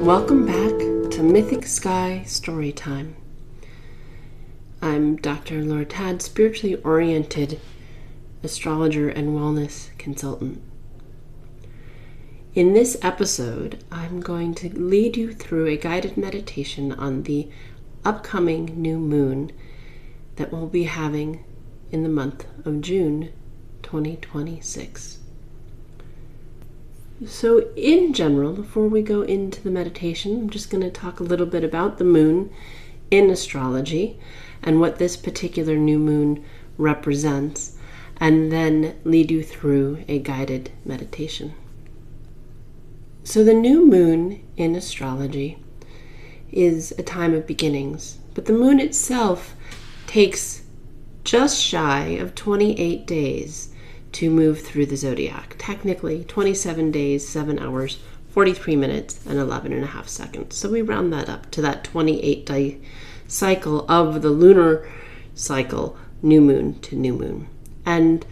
Welcome back to Mythic Sky Storytime. I'm Dr. Laura Tad, spiritually oriented astrologer and wellness consultant. In this episode, I'm going to lead you through a guided meditation on the upcoming new moon that we'll be having in the month of June 2026. So in general, before we go into the meditation, I'm just going to talk a little bit about the moon in astrology and what this particular new moon represents, and then lead you through a guided meditation. So the new moon in astrology is a time of beginnings, but the moon itself takes just shy of 28 days to move through the zodiac. Technically, 27 days, 7 hours, 43 minutes, and 11 and a half seconds. So we round that up to that 28-day cycle of the lunar cycle, new moon to new moon. And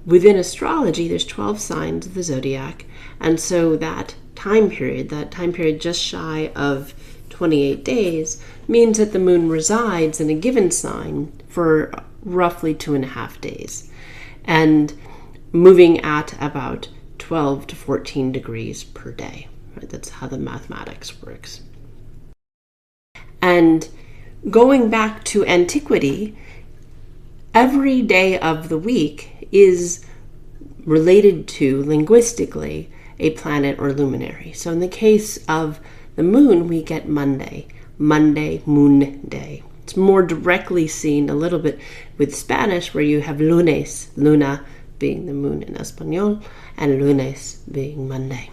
within astrology, there's 12 signs of the zodiac. And so that time period just shy of 28 days, means that the moon resides in a given sign for roughly 2.5 days. And moving at about 12 to 14 degrees per day. Right? That's how the mathematics works. And going back to antiquity, every day of the week is related to, linguistically, a planet or luminary. So in the case of the moon, we get Monday, moon day. It's more directly seen a little bit with Spanish, where you have lunes, luna, being the moon in Espanol, and lunes being Monday.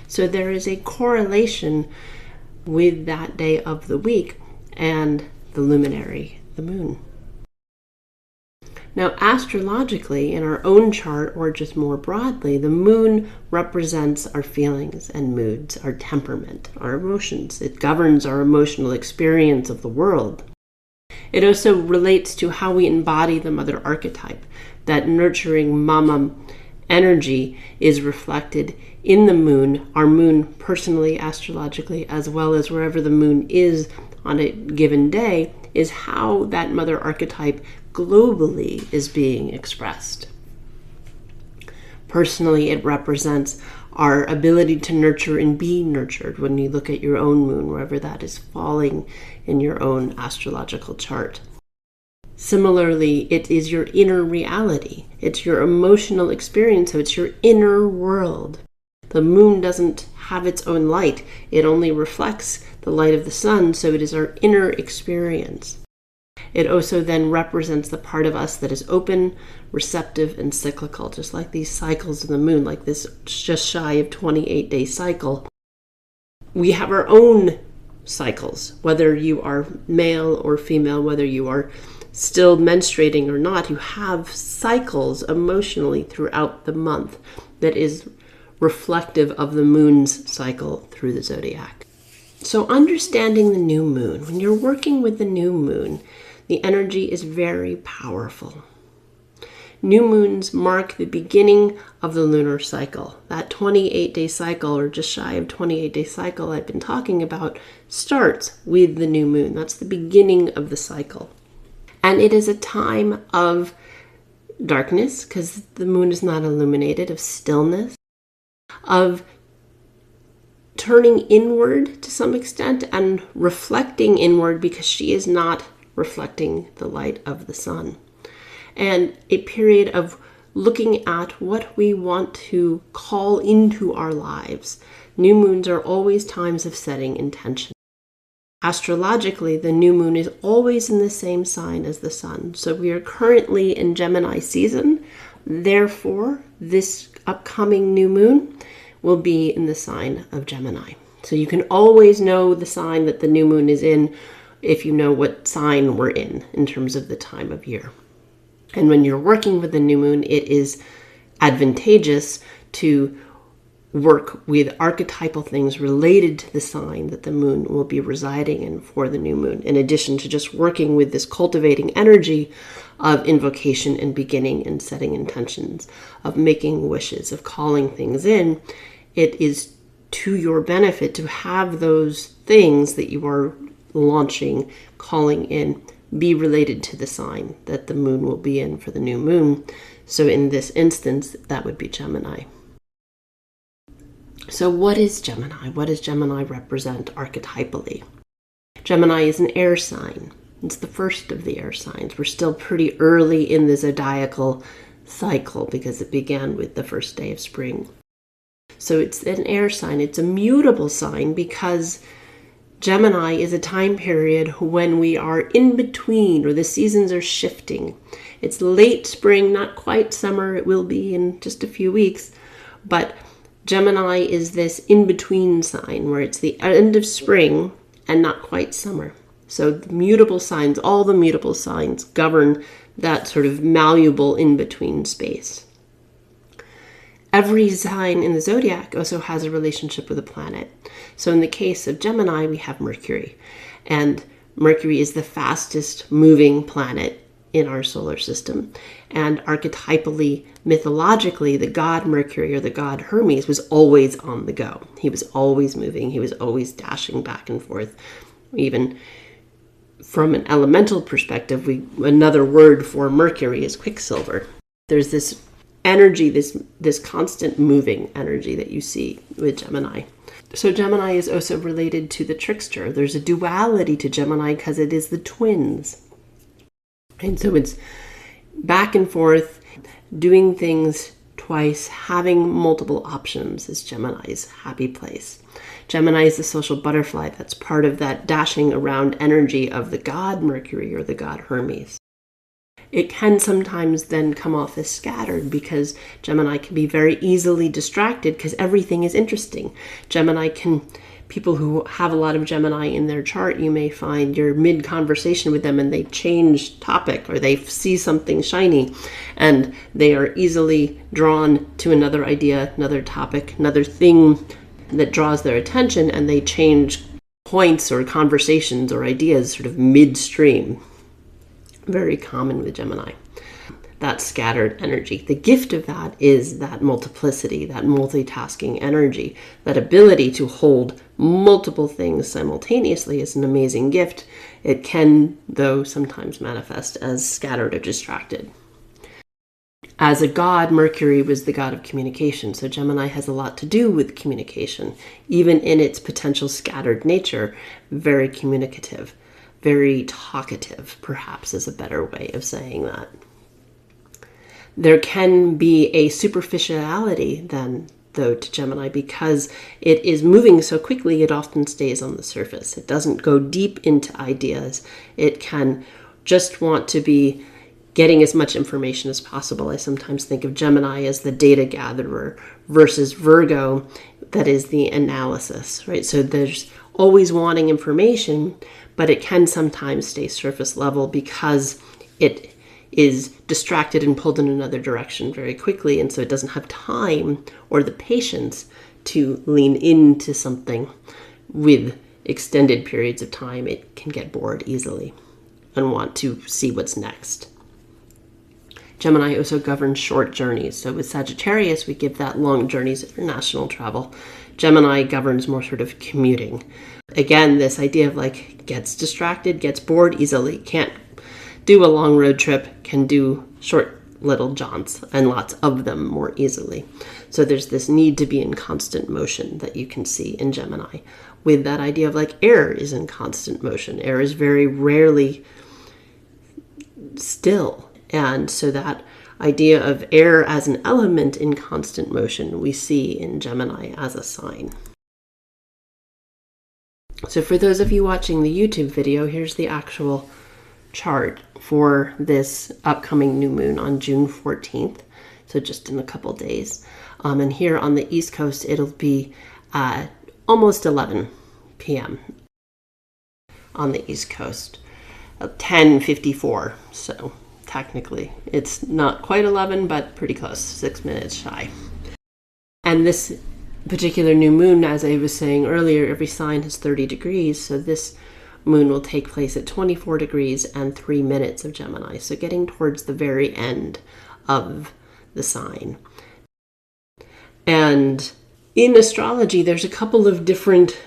So there is a correlation with that day of the week and the luminary, the moon. Now, astrologically, in our own chart, or just more broadly, the moon represents our feelings and moods, our temperament, our emotions. It governs our emotional experience of the world. It also relates to how we embody the mother archetype. That nurturing mama energy is reflected in the moon, our moon personally, astrologically, as well as wherever the moon is on a given day, is how that mother archetype globally is being expressed. Personally, it represents our ability to nurture and be nurtured when you look at your own moon, wherever that is falling in your own astrological chart. Similarly, it is your inner reality. It's your emotional experience, so it's your inner world. The moon doesn't have its own light. It only reflects the light of the sun, so it is our inner experience. It also then represents the part of us that is open, receptive, and cyclical, just like these cycles of the moon, like this just shy of 28-day cycle. We have our own cycles, whether you are male or female, whether you are still menstruating or not, you have cycles emotionally throughout the month that is reflective of the moon's cycle through the zodiac. So understanding the new moon, when you're working with the new moon, the energy is very powerful. New moons mark the beginning of the lunar cycle. That 28-day cycle, or just shy of 28-day cycle I've been talking about, starts with the new moon. That's the beginning of the cycle. And it is a time of darkness, because the moon is not illuminated, of stillness, of turning inward to some extent and reflecting inward, because she is not reflecting the light of the sun. And a period of looking at what we want to call into our lives. New moons are always times of setting intention. Astrologically, the new moon is always in the same sign as the sun. So we are currently in Gemini season. Therefore, this upcoming new moon will be in the sign of Gemini. So you can always know the sign that the new moon is in if you know what sign we're in terms of the time of year. And when you're working with the new moon, it is advantageous to work with archetypal things related to the sign that the moon will be residing in for the new moon, in addition to just working with this cultivating energy of invocation and beginning and setting intentions, of making wishes, of calling things in. It is to your benefit to have those things that you are launching, calling in, be related to the sign that the moon will be in for the new moon. So in this instance, that would be Gemini. So what is Gemini? What does Gemini represent archetypally? Gemini is an air sign. It's the first of the air signs. We're still pretty early in the zodiacal cycle because it began with the first day of spring. So it's an air sign. It's a mutable sign because Gemini is a time period when we are in between, or the seasons are shifting. It's late spring, not quite summer. It will be in just a few weeks. But Gemini is this in-between sign where it's the end of spring and not quite summer. So the mutable signs, all the mutable signs govern that sort of malleable in-between space. Every sign in the zodiac also has a relationship with a planet. So in the case of Gemini, we have Mercury. And Mercury is the fastest moving planet in our solar system. And archetypally, mythologically, the god Mercury, or the god Hermes, was always on the go. He was always moving. He was always dashing back and forth. Even from an elemental perspective, another word for Mercury is quicksilver. There's this energy, this constant moving energy that you see with Gemini. So Gemini is also related to the trickster. There's a duality to Gemini because it is the twins. And so it's back and forth, doing things twice, having multiple options is Gemini's happy place. Gemini is the social butterfly. That's part of that dashing around energy of the god Mercury or the god Hermes. It can sometimes then come off as scattered because Gemini can be very easily distracted because everything is interesting. People who have a lot of Gemini in their chart, you may find you're mid-conversation with them and they change topic or they see something shiny and they are easily drawn to another idea, another topic, another thing that draws their attention, and they change points or conversations or ideas sort of midstream. Very common with Gemini. That scattered energy. The gift of that is that multiplicity, that multitasking energy, that ability to hold multiple things simultaneously is an amazing gift. It can, though, sometimes manifest as scattered or distracted. As a god, Mercury was the god of communication, so Gemini has a lot to do with communication. Even in its potential scattered nature, very communicative, very talkative, perhaps is a better way of saying that. There can be a superficiality then, though, to Gemini because it is moving so quickly, it often stays on the surface. It doesn't go deep into ideas. It can just want to be getting as much information as possible. I sometimes think of Gemini as the data gatherer versus Virgo, that is the analysis, right? So there's always wanting information, but it can sometimes stay surface level because it is distracted and pulled in another direction very quickly, and so it doesn't have time or the patience to lean into something with extended periods of time. It can get bored easily and want to see what's next. Gemini also governs short journeys. So with Sagittarius, we give that long journeys, international travel. Gemini governs more sort of commuting. Again, this idea of like gets distracted, gets bored easily, can't do a long road trip, can do short little jaunts and lots of them more easily. So there's this need to be in constant motion that you can see in Gemini with that idea of like air is in constant motion. Air is very rarely still. And so that idea of air as an element in constant motion we see in Gemini as a sign. So for those of you watching the YouTube video, here's the actual chart for this upcoming new moon on June 14th. So just in a couple days. And here on the East Coast, it'll be almost 11 p.m. on the East Coast, 10:54. So technically, it's not quite 11, but pretty close, 6 minutes shy. And this particular new moon, as I was saying earlier, every sign has 30 degrees. So this moon will take place at 24 degrees and 3 minutes of Gemini. So getting towards the very end of the sign. And in astrology, there's a couple of different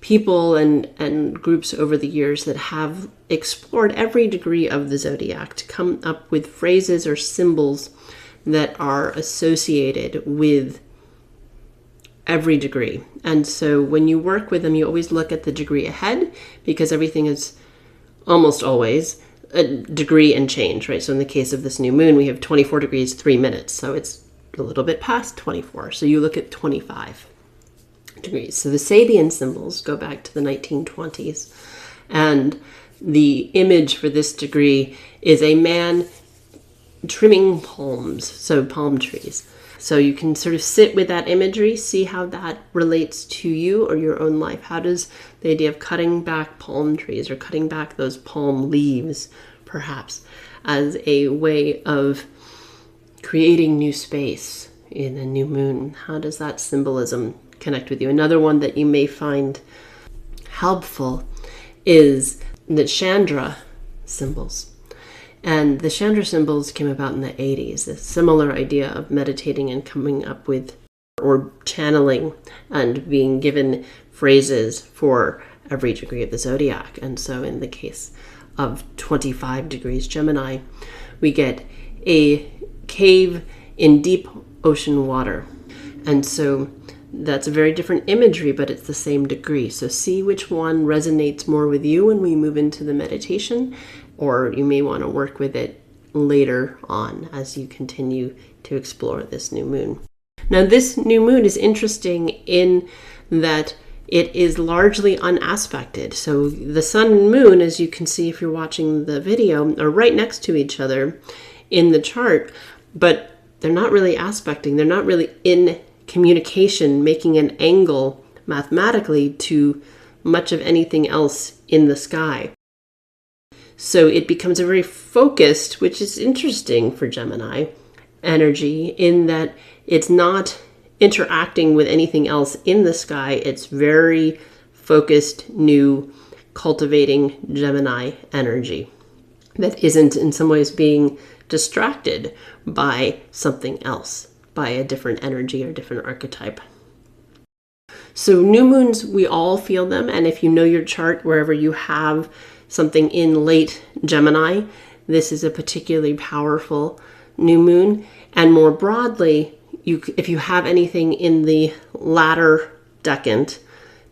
people and groups over the years that have explored every degree of the zodiac to come up with phrases or symbols that are associated with every degree. And so when you work with them, you always look at the degree ahead, because everything is almost always a degree and change, right? So in the case of this new moon, we have 24 degrees, 3 minutes. So it's a little bit past 24. So you look at 25 degrees. So the Sabian symbols go back to the 1920s. And the image for this degree is a man trimming palms, so palm trees. So you can sort of sit with that imagery, see how that relates to you or your own life. How does the idea of cutting back palm trees or cutting back those palm leaves, perhaps, as a way of creating new space in a new moon? How does that symbolism connect with you? Another one that you may find helpful is the Chandra symbols. And the Chandra symbols came about in the 80s, a similar idea of meditating and coming up with or channeling and being given phrases for every degree of the zodiac. And so in the case of 25 degrees Gemini, we get a cave in deep ocean water. And so that's a very different imagery, but it's the same degree. So see which one resonates more with you when we move into the meditation, or you may want to work with it later on as you continue to explore this new moon. Now, this new moon is interesting in that it is largely unaspected. So the sun and moon, as you can see if you're watching the video, are right next to each other in the chart, but they're not really aspecting. They're not really in communication, making an angle mathematically to much of anything else in the sky. So it becomes a very focused, which is interesting for Gemini energy, in that it's not interacting with anything else in the sky. It's very focused, new, cultivating Gemini energy that isn't in some ways being distracted by something else, by a different energy or different archetype. So new moons, we all feel them. And if you know your chart, wherever you have something in late Gemini, this is a particularly powerful new moon. And more broadly, if you have anything in the latter decant,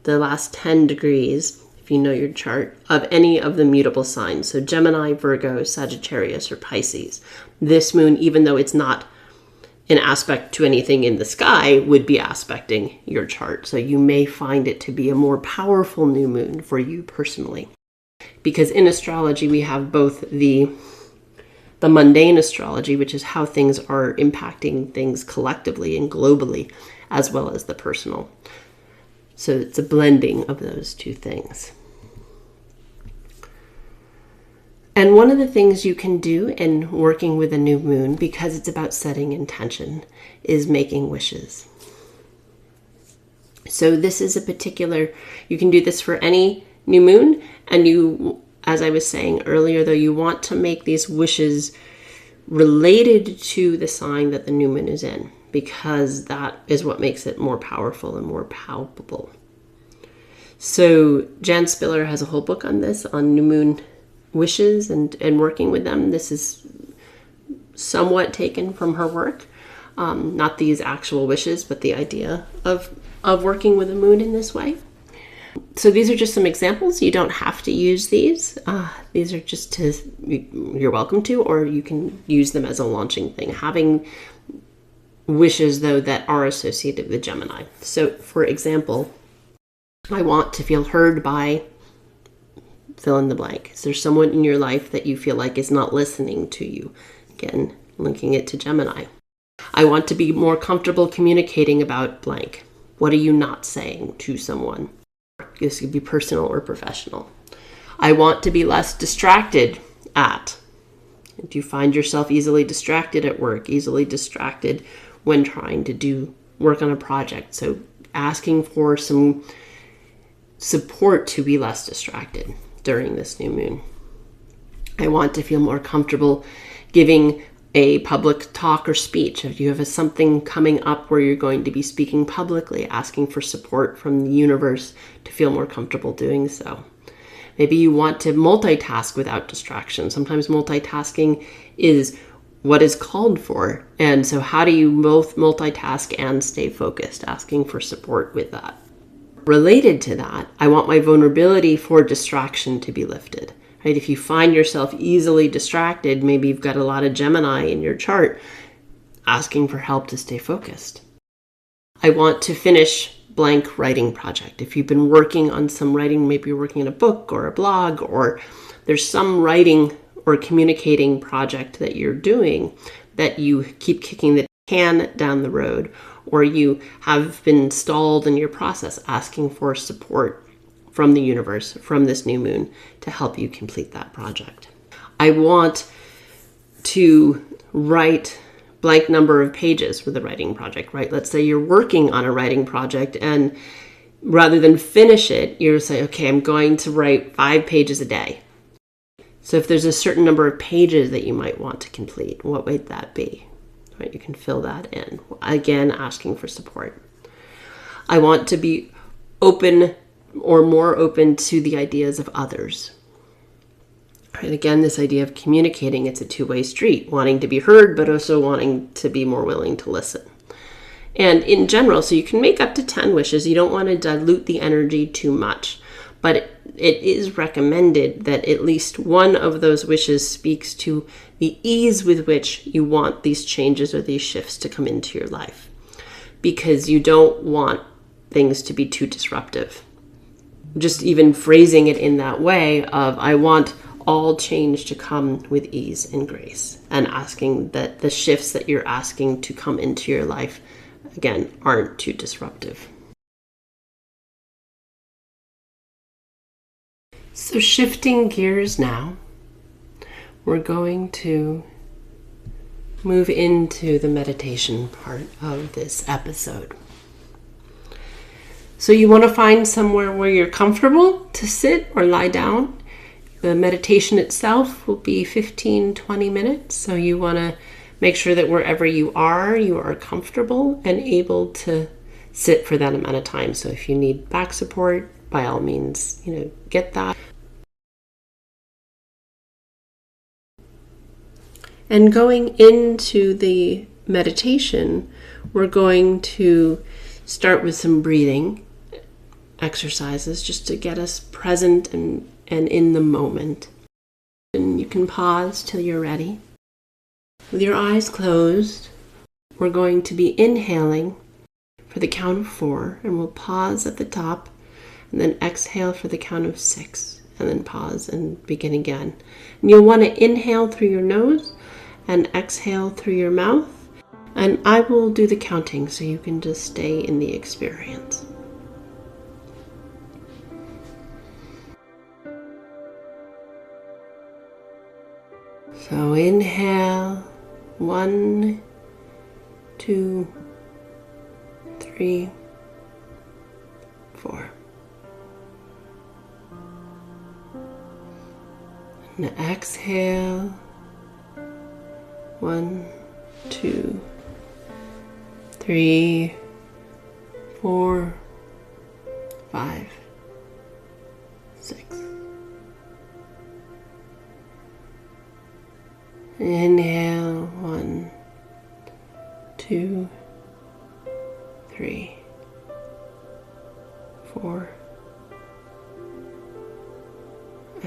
the last 10 degrees, if you know your chart, of any of the mutable signs, so Gemini, Virgo, Sagittarius, or Pisces, this moon, even though it's not an aspect to anything in the sky, would be aspecting your chart. So you may find it to be a more powerful new moon for you personally. Because in astrology, we have both the mundane astrology, which is how things are impacting things collectively and globally, as well as the personal. So it's a blending of those two things. And one of the things you can do in working with a new moon, because it's about setting intention, is making wishes. So this is a particular, you can do this for any new moon, and you, as I was saying earlier, though, you want to make these wishes related to the sign that the new moon is in, because that is what makes it more powerful and more palpable. So Jan Spiller has a whole book on this, on new moon wishes and working with them. This is somewhat taken from her work, not these actual wishes, but the idea of working with the moon in this way. So these are just some examples. You don't have to use these. These are just to, you're welcome to, or you can use them as a launching thing. Having wishes, though, that are associated with Gemini. So, for example, I want to feel heard by fill in the blank. Is there someone in your life that you feel like is not listening to you? Again, linking it to Gemini. I want to be more comfortable communicating about blank. What are you not saying to someone? This could be personal or professional. I want to be less distracted at. Do you find yourself easily distracted at work, easily distracted when trying to do work on a project? So asking for some support to be less distracted during this new moon. I want to feel more comfortable giving a public talk or speech, if you have something coming up where you're going to be speaking publicly, asking for support from the universe to feel more comfortable doing so. Maybe you want to multitask without distraction. Sometimes multitasking is what is called for. And so how do you both multitask and stay focused? Asking for support with that. Related to that, I want my vulnerability for distraction to be lifted. Right? If you find yourself easily distracted, maybe you've got a lot of Gemini in your chart, asking for help to stay focused. I want to finish blank writing project. If you've been working on some writing, maybe you're working on a book or a blog, or there's some writing or communicating project that you're doing that you keep kicking the can down the road, or you have been stalled in your process, asking for support from the universe, from this new moon, to help you complete that project. I want to write blank number of pages for the writing project, right? Let's say you're working on a writing project, and rather than finish it, you say, okay, I'm going to write 5 pages a day. So if there's a certain number of pages that you might want to complete, what would that be? Right? You can fill that in. Again, asking for support. I want to be open or more open to the ideas of others. And again, this idea of communicating, it's a two-way street, wanting to be heard, but also wanting to be more willing to listen. And in general, so you can make up to 10 wishes. You don't want to dilute the energy too much, but it is recommended that at least one of those wishes speaks to the ease with which you want these changes or these shifts to come into your life, because you don't want things to be too disruptive. Just even phrasing it in that way of, I want all change to come with ease and grace, and asking that the shifts that you're asking to come into your life, again, aren't too disruptive. So shifting gears now, we're going to move into the meditation part of this episode. So you want to find somewhere where you're comfortable to sit or lie down. The meditation itself will be 15-20 minutes. So you want to make sure that wherever you are comfortable and able to sit for that amount of time. So if you need back support, by all means, get that. And going into the meditation, we're going to start with some breathing exercises just to get us present and in the moment. And you can pause till you're ready. With your eyes closed, we're going to be inhaling for the count of 4, and we'll pause at the top, and then exhale for the count of 6, and then pause and begin again. And you'll want to inhale through your nose and exhale through your mouth, and I will do the counting so you can just stay in the experience. So inhale, 1, 2, 3, 4. And exhale, 1, 2, 3, 4, 5, 6. Inhale, 1, 2, 3, 4.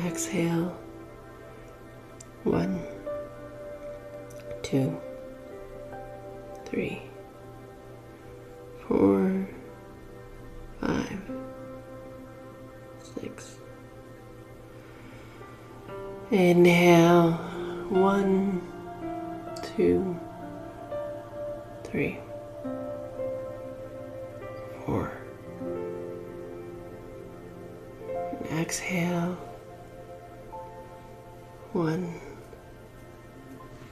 Exhale, 1, 2, 3, 4, 5, 6. Inhale, 1, 2, 3, 4. And exhale, 1,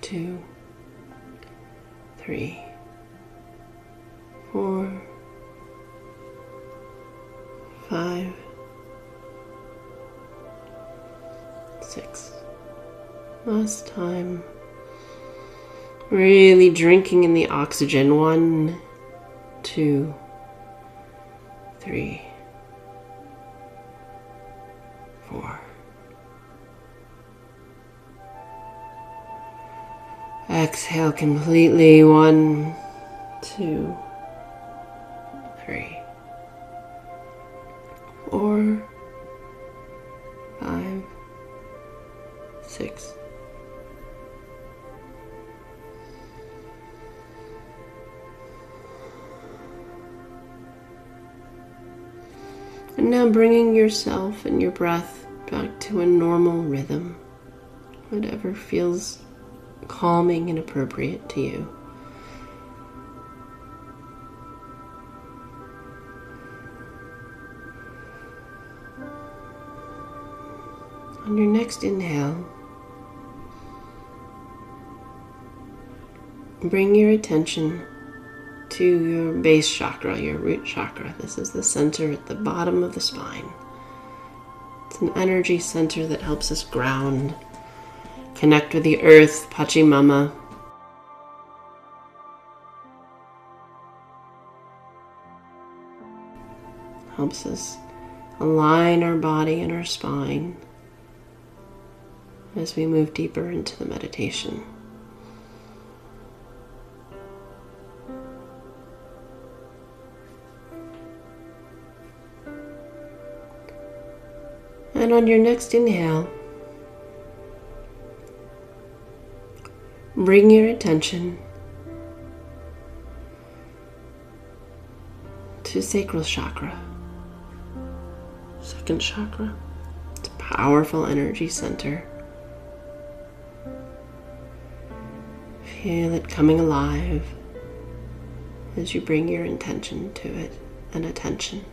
2, 3, 4, 5, 6. Last time. Really drinking in the oxygen. 1, 2, 3, 4. Exhale completely. 1, 2, 3, 4, 5, 6. And now bringing yourself and your breath back to a normal rhythm, whatever feels calming and appropriate to you. On your next inhale, bring your attention to your base chakra, your root chakra. This is the center at the bottom of the spine. It's an energy center that helps us ground, connect with the earth, Pachamama. Helps us align our body and our spine as we move deeper into the meditation. And on your next inhale, bring your attention to sacral chakra, second chakra. It's a powerful energy center. Feel it coming alive as you bring your intention to it and attention.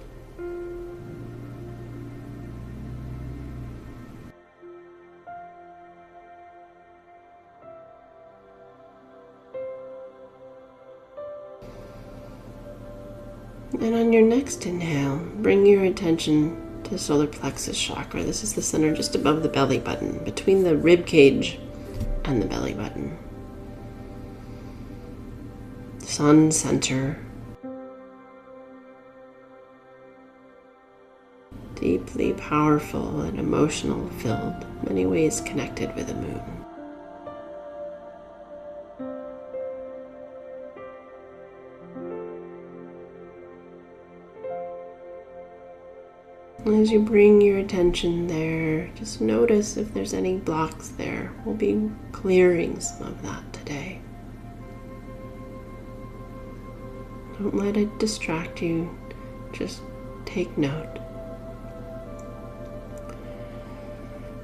And on your next inhale, bring your attention to solar plexus chakra. This is the center just above the belly button, between the rib cage and the belly button. Sun center. Deeply powerful and emotional filled, many ways connected with the moon. As you bring your attention there, just notice if there's any blocks there. We'll be clearing some of that today. Don't let it distract you, just take note.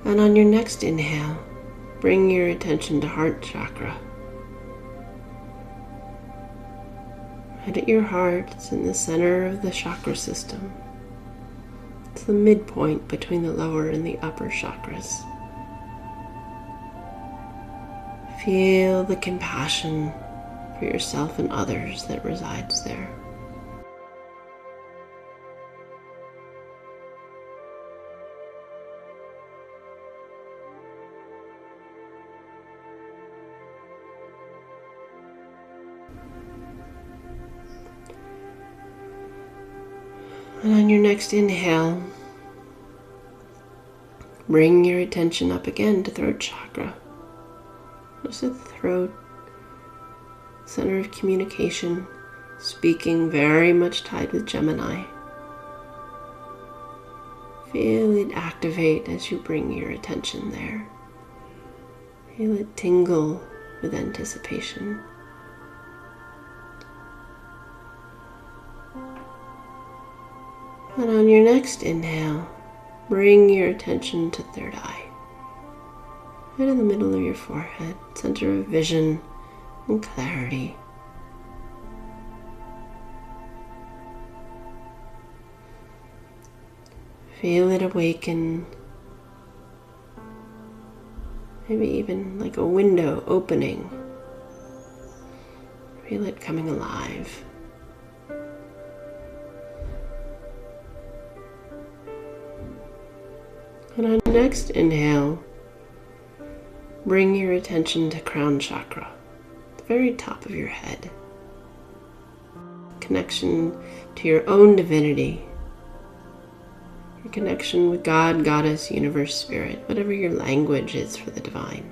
And on your next inhale, bring your attention to heart chakra. Right at your heart, it's in the center of the chakra system. It's the midpoint between the lower and the upper chakras. Feel the compassion for yourself and others that resides there. And on your next inhale, bring your attention up again to throat chakra. Just the throat, center of communication, speaking, very much tied with Gemini. Feel it activate as you bring your attention there. Feel it tingle with anticipation. And on your next inhale, bring your attention to third eye. Right in the middle of your forehead, center of vision and clarity. Feel it awaken. Maybe even like a window opening. Feel it coming alive. And on your next inhale, bring your attention to crown chakra, the very top of your head. Connection to your own divinity. Your connection with God, Goddess, Universe, Spirit, whatever your language is for the divine.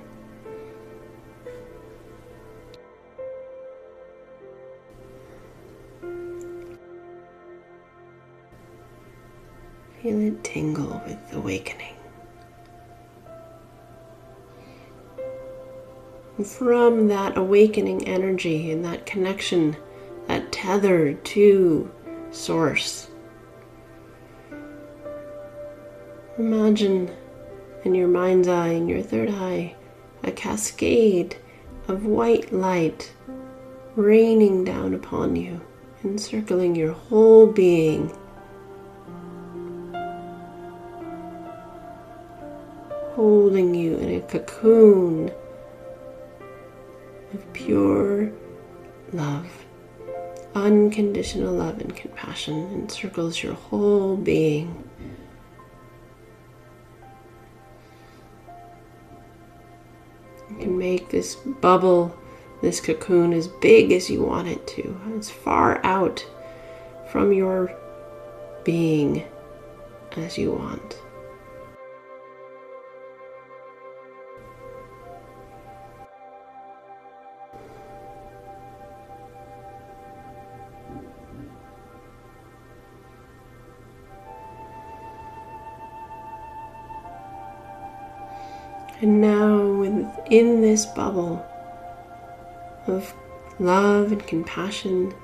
Feel it tingle with awakening. And from that awakening energy and that connection, that tether to Source, imagine in your mind's eye, in your third eye, a cascade of white light raining down upon you, encircling your whole being. Holding you in a cocoon of pure love. Unconditional love and compassion encircles your whole being. You can make this bubble, this cocoon, as big as you want it to, as far out from your being as you want. And now within this bubble of love and compassion,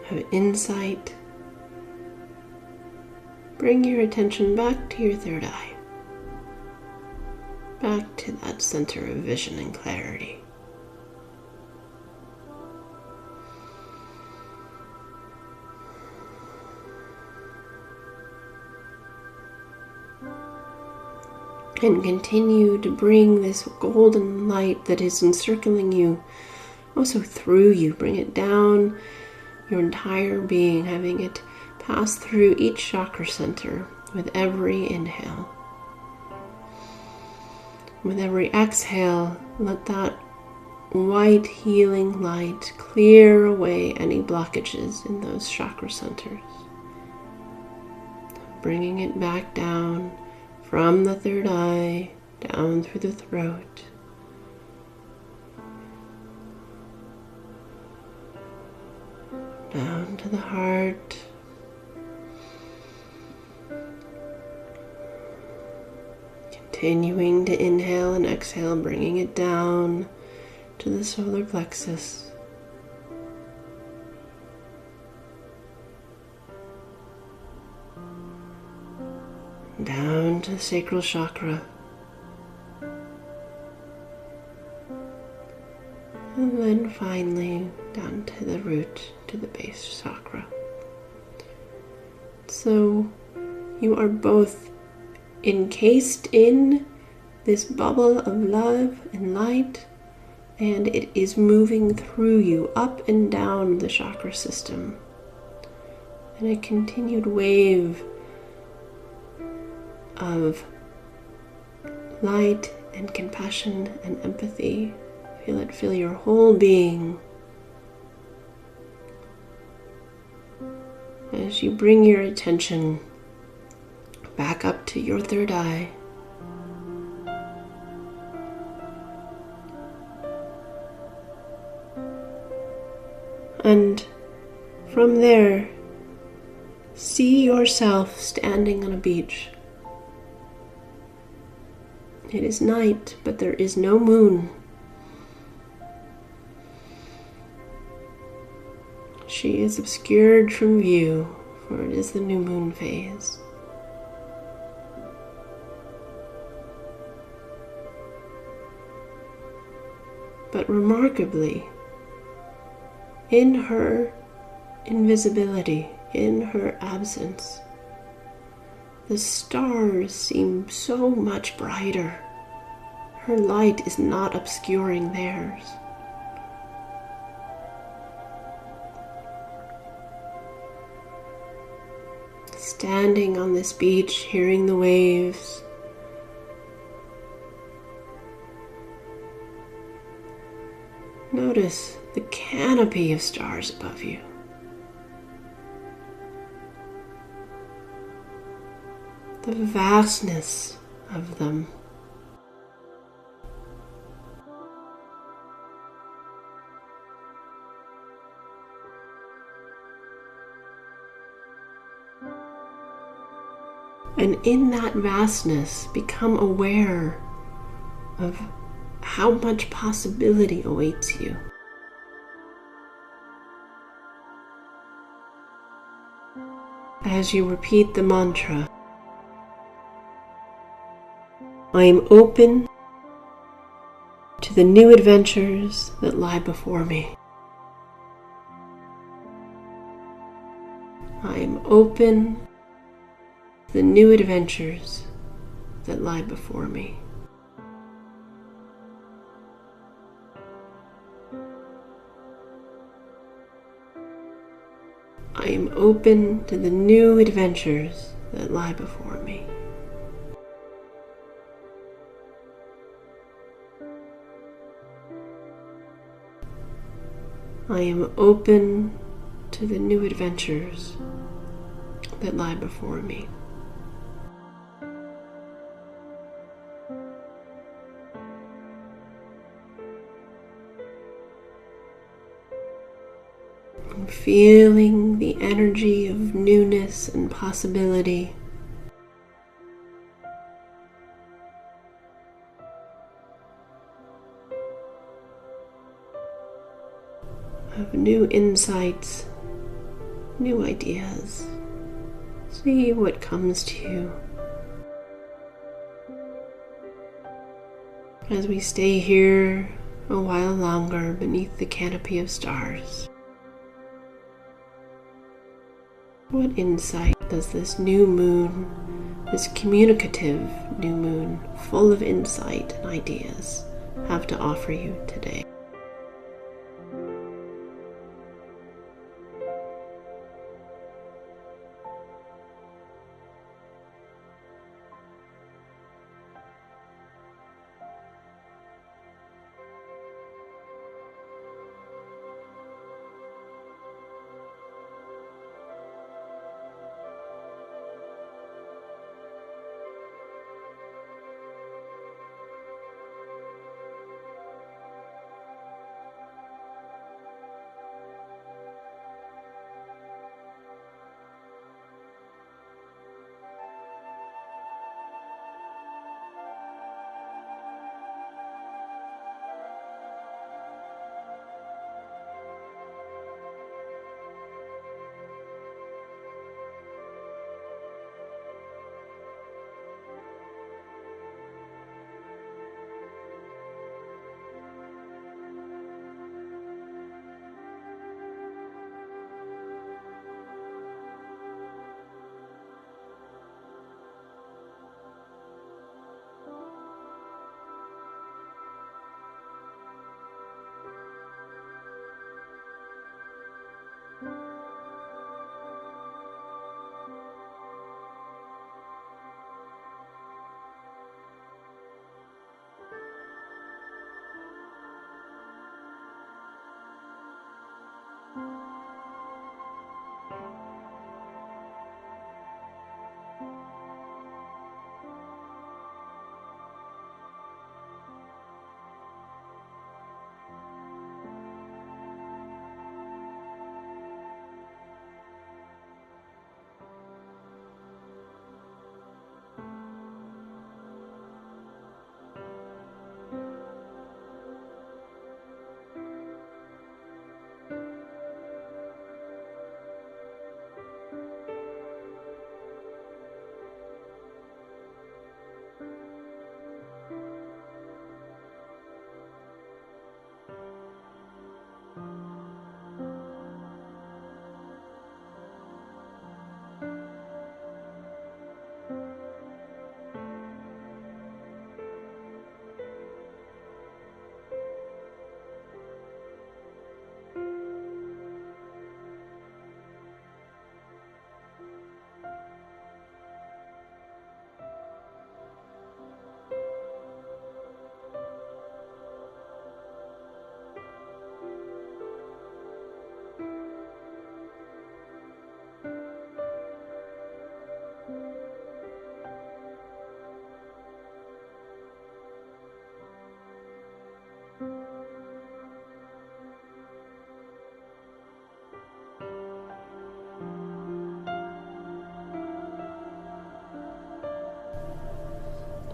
of insight, bring your attention back to your third eye, back to that center of vision and clarity. And continue to bring this golden light that is encircling you, also through you. Bring it down your entire being, having it pass through each chakra center with every inhale. With every exhale, let that white healing light clear away any blockages in those chakra centers. Bringing it back down from the third eye, down through the throat, down to the heart, continuing to inhale and exhale, bringing it down to the solar plexus. Down to the sacral chakra, and then finally down to the root, to the base chakra. So you are both encased in this bubble of love and light, and it is moving through you up and down the chakra system in a continued wave of light and compassion and empathy. Feel it fill your whole being as you bring your attention back up to your third eye. And from there, see yourself standing on a beach. It is night, but there is no moon. She is obscured from view, for it is the new moon phase. But remarkably, in her invisibility, in her absence, the stars seem so much brighter. Her light is not obscuring theirs. standing on this beach, hearing the waves. Notice the canopy of stars above you. The vastness of them. And in that vastness, become aware of how much possibility awaits you. As you repeat the mantra, I am open to the new adventures that lie before me. I am open to the new adventures that lie before me. I am open to the new adventures that lie before me. I am open to the new adventures that lie before me. I'm feeling the energy of newness and possibility. Of new insights, new ideas. See what comes to you. As we stay here a while longer beneath the canopy of stars. What insight does this new moon, this communicative new moon, full of insight and ideas, have to offer you today?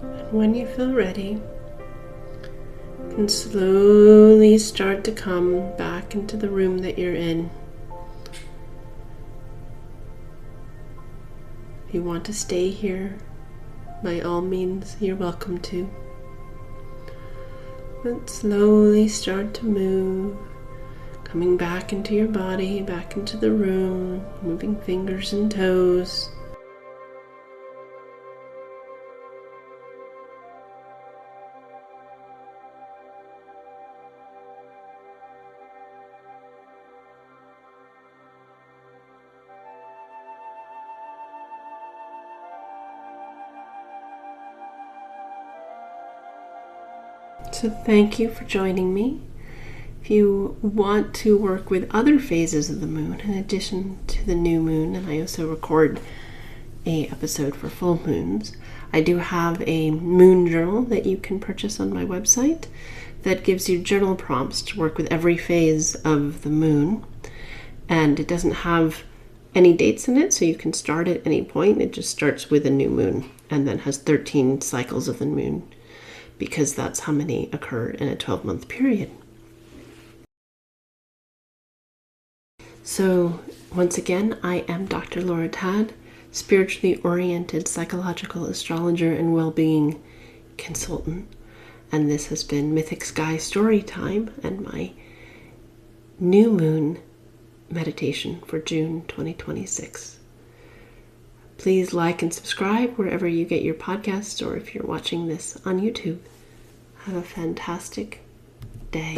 And when you feel ready, you can slowly start to come back into the room that you're in. If you want to stay here, by all means, you're welcome to. But slowly start to move, coming back into your body, back into the room, moving fingers and toes. So thank you for joining me. If you want to work with other phases of the moon in addition to the new moon, and I also record an episode for full moons, I do have a moon journal that you can purchase on my website that gives you journal prompts to work with every phase of the moon. And it doesn't have any dates in it, so you can start at any point. It just starts with a new moon and then has 13 cycles of the moon, because that's how many occur in a 12-month period. So, once again, I am Dr. Laura Tad, spiritually oriented psychological astrologer and well-being consultant. And this has been Mythic Sky Storytime and my new moon meditation for June 2026. Please like and subscribe wherever you get your podcasts, or if you're watching this on YouTube. Have a fantastic day.